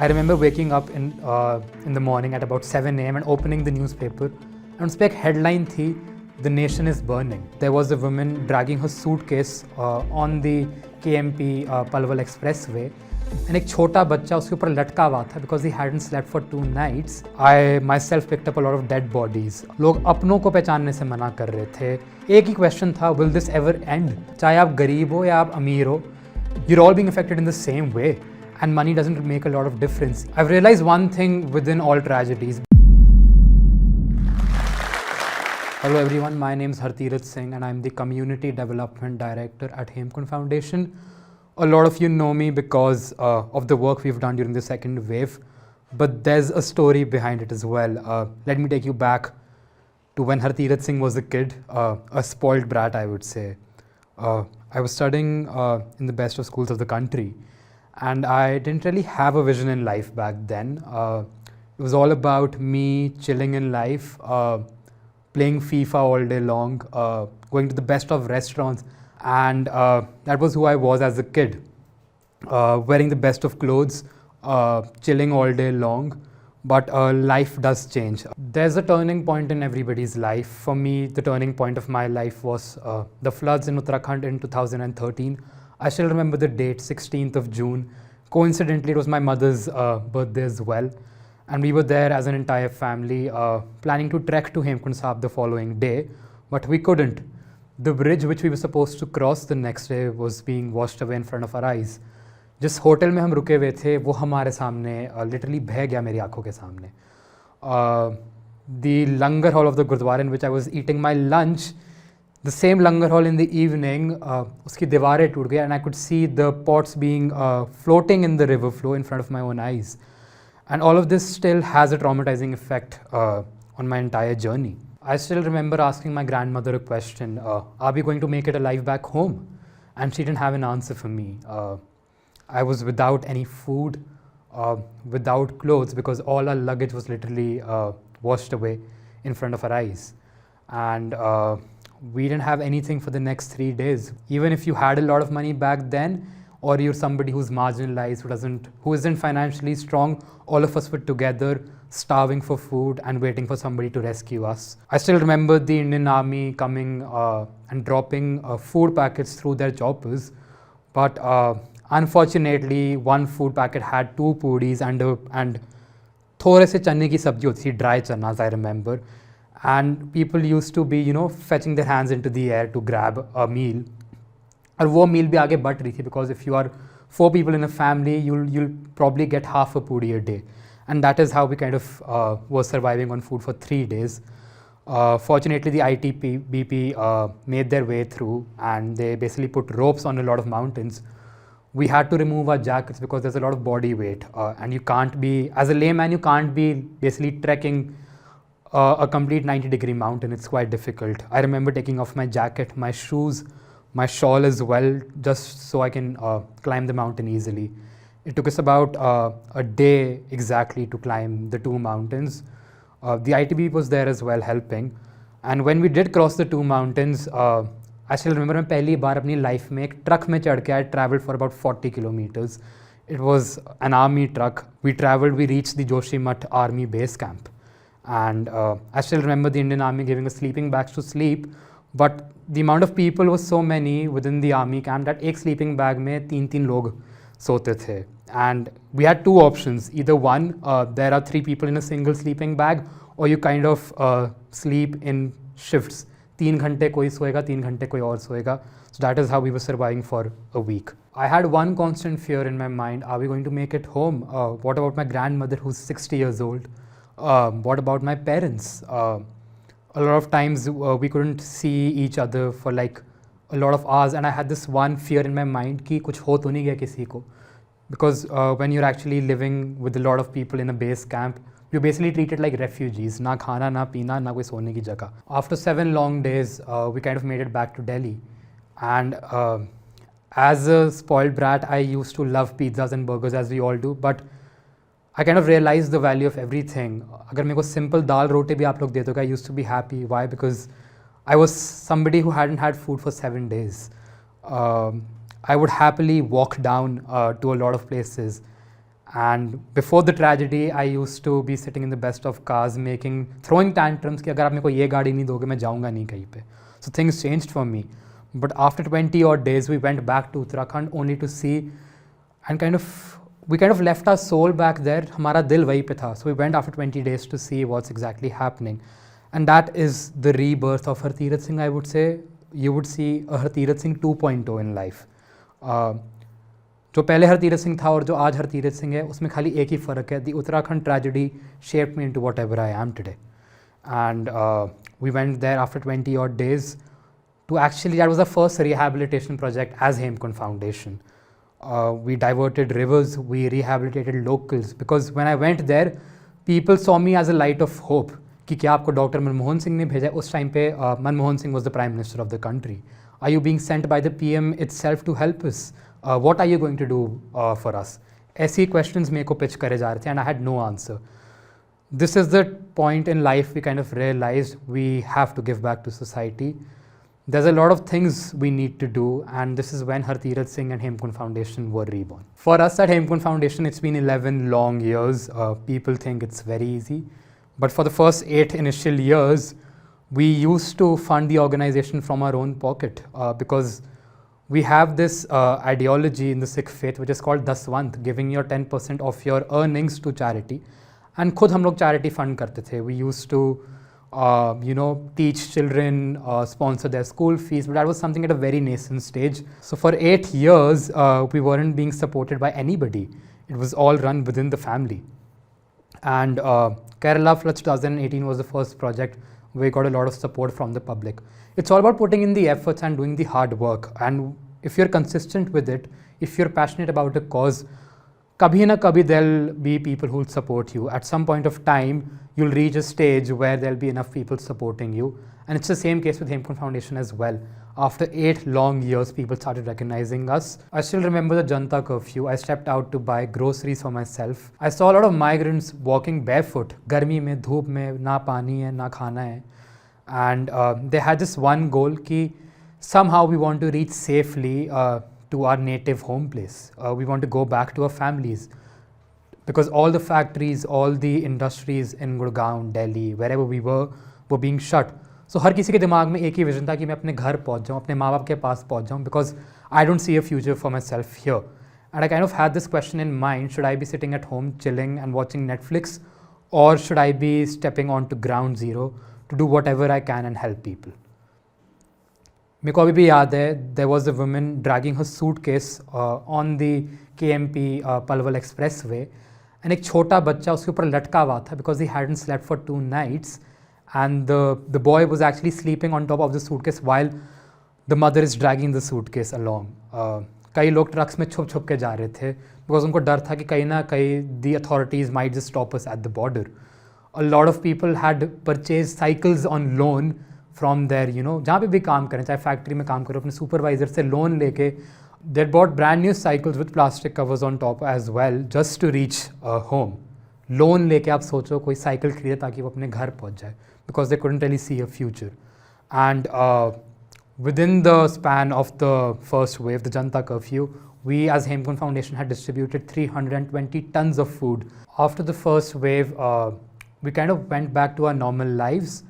I remember waking up in the morning at about 7 a.m. and opening the newspaper. And उस पे एक headline थी, "The nation is burning." There was a woman dragging her suitcase on the KMP Palwal Expressway. And एक छोटा बच्चा उसके ऊपर लटका हुआ था because he hadn't slept for 2 nights. I myself picked up a lot of dead bodies. लोग अपनों को पहचानने से मना कर रहे थे. एक ही question था, will this ever end? चाहे आप गरीब हो या आप अमीर हो, you're all being affected in the same way. And money doesn't make a lot of difference. I've realized one thing within all tragedies. Hello everyone, my name is Hartirat Singh and I'm the Community Development Director at Hemkund Foundation. A lot of you know me because of the work we've done during the second wave, but there's a story behind it as well. Let me take you back to when Hartirat Singh was a kid, a spoiled brat I would say. I was studying in the best of schools of the country. And I didn't really have a vision in life back then. It was all about me chilling in life, playing FIFA all day long, going to the best of restaurants. And that was who I was as a kid. Wearing the best of clothes, chilling all day long. But life does change. There's a turning point in everybody's life. For me, the turning point of my life was the floods in Uttarakhand in 2013. I still remember the date, 16th of June. Coincidentally, it was my mother's birthday as well. And we were there as an entire family, planning to trek to Hemkund Sahib the following day, but we couldn't. The bridge which we were supposed to cross the next day was being washed away in front of our eyes. जिस hotel में हम रुके हुए थे, वो हमारे सामने literally बह गया मेरी आंखों के सामने. The langar hall of the Gurdwara in which I was eating my lunch, the same langar hall in the evening, uski diwarein toot gaya and I could see the pots being floating in the river flow in front of my own eyes. And all of this still has a traumatizing effect on my entire journey. I still remember asking my grandmother a question, are we going to make it alive back home? And she didn't have an answer for me. I was without any food, without clothes because all our luggage was literally washed away in front of our eyes. And we didn't have anything for the next 3 days. Even if you had a lot of money back then, or you're somebody who's marginalized, who isn't financially strong, all of us were together, starving for food and waiting for somebody to rescue us. I still remember the Indian Army coming and dropping food packets through their choppers, but unfortunately, one food packet had 2 puris and थोड़े से चने की सब्जी होती थी, dry chanas, I remember. And people used to be, fetching their hands into the air to grab a meal. और वो meal भी आगे बढ़ रही थी because if you are 4 people in a family, you'll probably get half a puri a day. And that is how we kind of was surviving on food for 3 days. Fortunately, the ITBP made their way through and they basically put ropes on a lot of mountains. We had to remove our jackets because there's a lot of body weight. And you can't be, as a layman, you can't be basically trekking a complete 90-degree mountain. It's quite difficult. I remember taking off my jacket, my shoes, my shawl as well, just so I can climb the mountain easily. It took us about a day exactly to climb the 2 mountains. The ITB was there as well helping. And when we did cross the 2 mountains, I still remember मैं पहली बार अपनी life में एक truck में चढ़ के I traveled for about 40 kilometers. It was an army truck. We reached the Joshimath army base camp. And I still remember the Indian Army giving us sleeping bags to sleep, but the amount of people was so many within the army camp that एक sleeping bag में 3 लोग सोते थे. And we had 2 options. Either one, there are 3 people in a single sleeping bag, or you kind of sleep in shifts. 3 घंटे कोई सोएगा, 3 घंटे कोई और सोएगा. So that is how we were surviving for a week. I had one constant fear in my mind. Are we going to make it home? What about my grandmother who's 60 years old? What about my parents? A lot of times we couldn't see each other for like a lot of hours, and I had this one fear in my mind कि कुछ हो तो नहीं गया किसी को. Because when you're actually living with a lot of people in a base camp, you're basically treated like refugees. ना खाना, ना पीना, ना कोई सोने की जगह. After 7 long days, we kind of made it back to Delhi. And as a spoiled brat, I used to love pizzas and burgers as we all do, but I kind of realized the value of everything. अगर मेरे को simple दाल रोटी भी आप लोग दे दोगे, I used to be happy. Why? Because I was somebody who hadn't had food for 7 days. I would happily walk down to a lot of places And before the tragedy, I used to be sitting in the best of cars, throwing tantrums कि अगर आप मेरे को ये गाड़ी नहीं दोगे मैं जाऊँगा नहीं कहीं पे. So things changed for me. But after 20 odd days, we went back to Uttarakhand only to see and we kind of left our soul back there. हमारा दिल वहीं पे था. So we went after 20 days to see what's exactly happening. And that is the rebirth of Hartirath Singh, I would say. You would see a Hartirath Singh 2.0 in life. जो पहले हरतीरथ सिंह था और जो आज हरतीरथ सिंह है उसमें खाली एक ही फ़र्क है. The Uttarakhand tragedy shaped me into whatever I am today. And we went there after 20 odd days to actually, that was the first rehabilitation project as Hemkund Foundation. We diverted rivers, we rehabilitated locals, because when I went there, people saw me as a light of hope. कि क्या आपको doctor Manmohan Singh ने भेजा? उस time पे Manmohan Singh was the Prime Minister of the country. Are you being sent by the PM itself to help us? What are you going to do for us? ऐसी questions मेरे को pitch करे जा रहे थे and I had no answer. This is the point in life we kind of realized we have to give back to society. There's a lot of things we need to do, and this is when Hartirath Singh and Hemkund Foundation were reborn. For us at Hemkund Foundation, it's been 11 long years. People think it's very easy, but for the first 8 initial years, we used to fund the organization from our own pocket because we have this ideology in the Sikh faith which is called Daswant, giving your 10% of your earnings to charity. And खुद हम लोग charity fund करते थे. We used to teach children, sponsor their school fees, but that was something at a very nascent stage. So for 8 years, we weren't being supported by anybody. It was all run within the family. And Kerala Floods 2018 was the first project where we got a lot of support from the public. It's all about putting in the efforts and doing the hard work. And if you're consistent with it, if you're passionate about a cause, kabhi na kabhi there'll be people who'll support you. At some point of time, you'll reach a stage where there'll be enough people supporting you. And it's the same case with Hemkund Foundation as well. After 8 long years, people started recognizing us. I still remember the Janta curfew. I stepped out to buy groceries for myself. I saw a lot of migrants walking barefoot. Garmi mein, dhoop mein, na pani hai, na khana hai. And they had this one goal ki somehow we want to reach safely to our native home place. We want to go back to our families. Because all the factories, all the industries in Gurgaon, Delhi, wherever we were being shut. So हर किसी के दिमाग में एक ही vision था कि मैं अपने घर पहुंच जाऊं, अपने माँ बाप के पास पहुंच जाऊं, because I don't see a future for myself here. And I kind of had this question in mind, should I be sitting at home chilling and watching Netflix, or should I be stepping onto ground zero to do whatever I can and help people? मेरे को अभी भी याद है, there was a woman dragging her suitcase on the KMP Palwal Expressway, and एक छोटा बच्चा उसके ऊपर लटका हुआ था because he hadn't slept for 2 nights. And the boy was actually sleeping on top of the suitcase while the mother is dragging the suitcase along. कई लोग ट्रक्स में छुप के जा रहे थे because उनको डर था कि कहीं ना कहीं the authorities might just stop us at the border. A lot of people had purchased cycles on loan from their, जहाँ पे भी काम करें, चाहे फैक्ट्री में काम करो, अपने सुपरवाइजर से लोन लेके they bought brand new cycles with plastic covers on top as well just to reach home. Loan लेके आप सोचो कोई साइकिल खरीदे ताकि वो अपने घर पहुंच जाए, because they couldn't really see a future. And within the span of the first wave, the Janta curfew, we as Hemkund Foundation had distributed 320 tons of food. After the first wave, we kind of went back to our normal lives,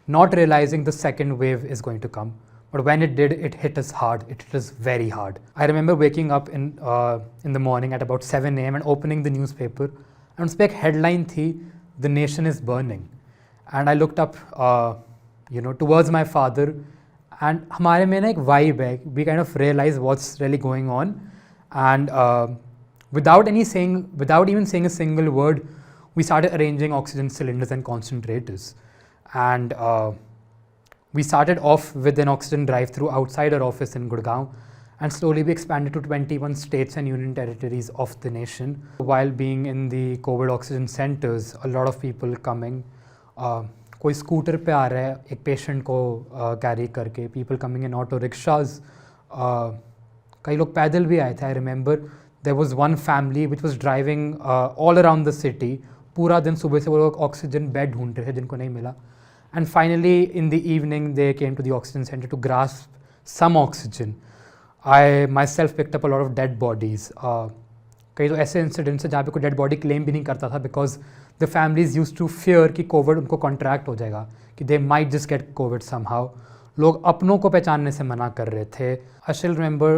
not realizing the second wave is going to come. But when it did, it hit us hard. It hit us very hard. I remember waking up in the morning at about 7 a.m. and opening the newspaper, and उस पे एक headline थी, "The nation is burning." And I looked up, towards my father, and हमारे में ना एक vibe है. We kind of realize what's really going on, and without even saying a single word, we started arranging oxygen cylinders and concentrators. And we started off with an oxygen drive-through outside our office in Gurgaon, and slowly we expanded to 21 states and union territories of the nation. While being in the COVID oxygen centers, a lot of people coming. कोई scooter पे आ रहा है एक patient को carry करके, people coming in auto rickshaws, कई लोग पैदल भी आए थे. I remember there was one family which was driving all around the city. पूरा दिन सुबह से वो लोग ऑक्सीजन बेड ढूंढ रहे थे जिनको नहीं मिला. And finally in the evening they came to the oxygen center to grasp some oxygen. I myself picked up a lot of dead bodies. कई तो ऐसे इंसिडेंट्स हैं जहाँ पे कोई डेड बॉडी क्लेम भी नहीं करता था because the families use to fear कि कोविड उनको कॉन्ट्रैक्ट हो जाएगा, कि they might just get COVID somehow. लोग अपनों को पहचानने से मना कर रहे थे. I still remember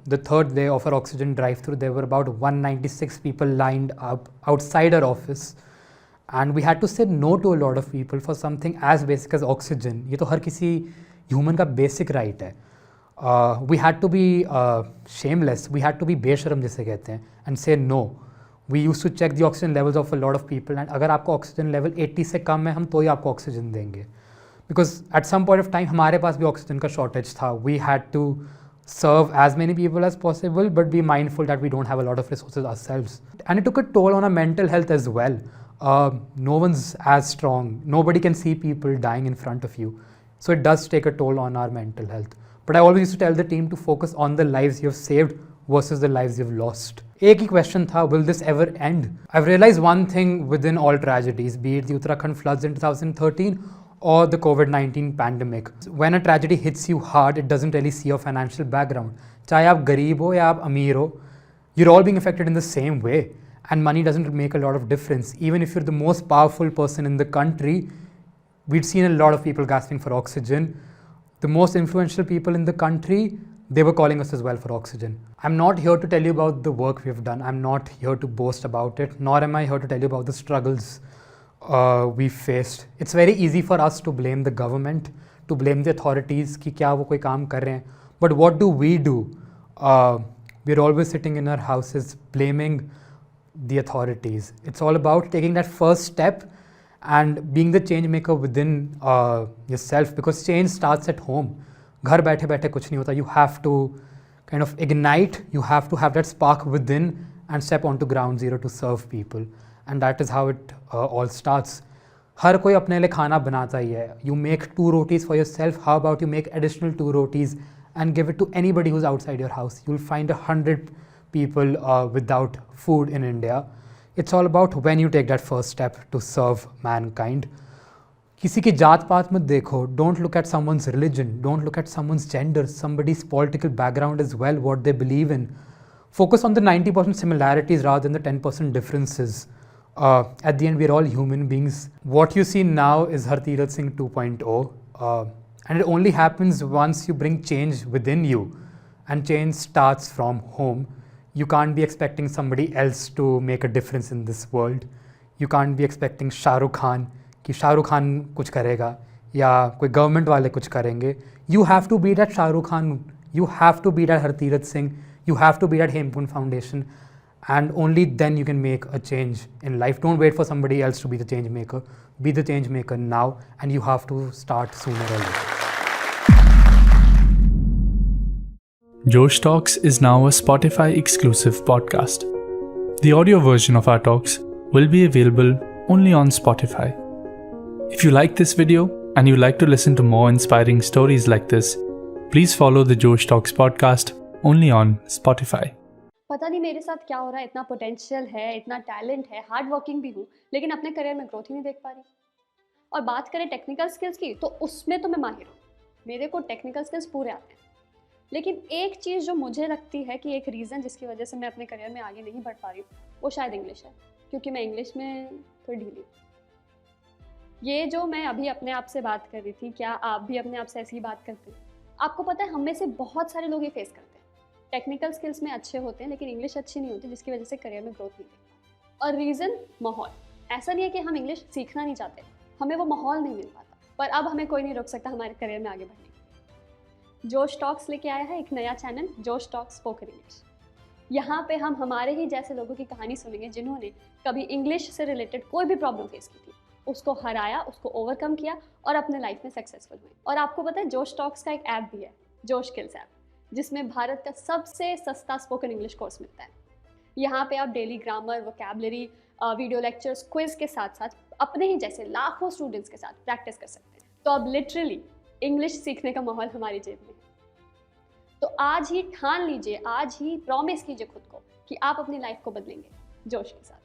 the third day of our oxygen drive through there were about 196 people lined up outside our office and we had to say no to a lot of people for something as basic as oxygen. ये तो हर किसी human का basic right है. We had to be shameless, we had to be बेशरम जिसे कहते हैं, and say no. We use to check the oxygen levels of a lot of people and अगर आपका ऑक्सीजन लेवल 80 से कम है हम तो ही आपको ऑक्सीजन देंगे. Because at some point of time हमारे पास भी ऑक्सीजन का शॉर्टेज था. We had to serve as many people as possible but be mindful that we don't have a lot of resources ourselves, and it took a toll on our mental health as well. No one's as strong, nobody can see people dying in front of you, so it does take a toll on our mental health. But I always used to tell the team to focus on the lives you've saved versus the lives you've lost. एक ही question था, will this ever end? I've realized one thing within all tragedies, be it the Uttarakhand floods in 2013 or the COVID-19 pandemic. When a tragedy hits you hard, it doesn't really see your financial background. चाहे आप गरीब हो या आप अमीर हो, you're all being affected in the same way, and money doesn't make a lot of difference. Even if you're the most powerful person in the country, we'd seen a lot of people gasping for oxygen. The most influential people in the country, they were calling us as well for oxygen. I'm not here to tell you about the work we've done. I'm not here to boast about it, nor am I here to tell you about the struggles we faced. It's very easy for us to blame the government, to blame the authorities कि क्या वो कोई काम कर रहे हैं. But what do? We're always sitting in our houses blaming the authorities. It's all about taking that first step and being the change maker within yourself, because change starts at home. घर बैठे बैठे कुछ नहीं होता. You have to kind of ignite, you have to have that spark within and step onto ground zero to serve people. And that is how it all starts. हर कोई अपने लिए खाना बनाता ही है. You make 2 rotis for yourself. How about you make additional 2 rotis and give it to anybody who's outside your house? You'll find 100 people without food in India. It's all about when you take that first step to serve mankind. किसी की जात पात मत देखो. Don't look at someone's religion. Don't look at someone's gender, somebody's political background as well, what they believe in. Focus on the 90% similarities rather than the 10% differences. At the end, we're all human beings. What you see now is Hartirat Singh 2.0, and it only happens once you bring change within you, and change starts from home. You can't be expecting somebody else to make a difference in this world. You can't be expecting Shah Rukh Khan कि शाहरुख खान कुछ करेगा या कोई government वाले कुछ करेंगे. You have to be that Shah Rukh Khan. You have to be that Hartirat Singh. You have to be that Hemkund Foundation. And only then you can make a change in life. Don't wait for somebody else to be the change maker. Be the change maker now, and you have to start sooner or later. Josh Talks is now a Spotify exclusive podcast. The audio version of our talks will be available only on Spotify. If you like this video and you like to listen to more inspiring stories like this, please follow the Josh Talks podcast only on Spotify. पता नहीं मेरे साथ क्या हो रहा है. इतना potential है, इतना टैलेंट है, हार्ड वर्किंग भी हूँ, लेकिन अपने करियर में ग्रोथ ही नहीं देख पा रही. और बात करें टेक्निकल स्किल्स की, तो उसमें तो मैं माहिर हूँ. मेरे को टेक्निकल स्किल्स पूरे आते हैं. लेकिन एक चीज़ जो मुझे लगती है कि एक रीज़न जिसकी वजह से मैं अपने करियर में आगे नहीं बढ़ पा रही हूँ, वो शायद इंग्लिश है. क्योंकि मैं इंग्लिश में थोड़ी ढीली हूँ. ये जो मैं अभी अपने आप से बात कर रही थी, क्या आप भी अपने आप से ऐसी ही बात करते हैं? आपको पता है, हम में से बहुत सारे लोग ये फेस करते हैं. टेक्निकल स्किल्स में अच्छे होते हैं लेकिन इंग्लिश अच्छी नहीं होती, जिसकी वजह से करियर में ग्रोथ नहीं देता. और रीज़न माहौल. ऐसा नहीं है कि हम इंग्लिश सीखना नहीं चाहते, हमें वो माहौल नहीं मिल पाता. पर अब हमें कोई नहीं रोक सकता हमारे करियर में आगे बढ़ने. जोश टॉक्स लेके आया है एक नया चैनल, जोश टॉक्स स्पोकन इंग्लिश. यहाँ पे हम हमारे ही जैसे लोगों की कहानी सुनेंगे जिन्होंने कभी इंग्लिश से रिलेटेड कोई भी प्रॉब्लम फेस की थी, उसको हराया, उसको ओवरकम किया और अपने लाइफ में सक्सेसफुल हुए. और आपको पता है, जोश टॉक्स का एक ऐप भी है, जोश स्किल्स ऐप, जिसमें भारत का सबसे सस्ता स्पोकन इंग्लिश कोर्स मिलता है. यहाँ पे आप daily grammar, vocabulary, video lectures, quiz के साथ साथ अपने ही जैसे लाखों स्टूडेंट्स के साथ प्रैक्टिस कर सकते हैं. तो अब लिटरली इंग्लिश सीखने का माहौल हमारी जेब में. तो आज ही ठान लीजिए, आज ही प्रॉमिस कीजिए खुद को कि आप अपनी लाइफ को बदलेंगे जोश के साथ.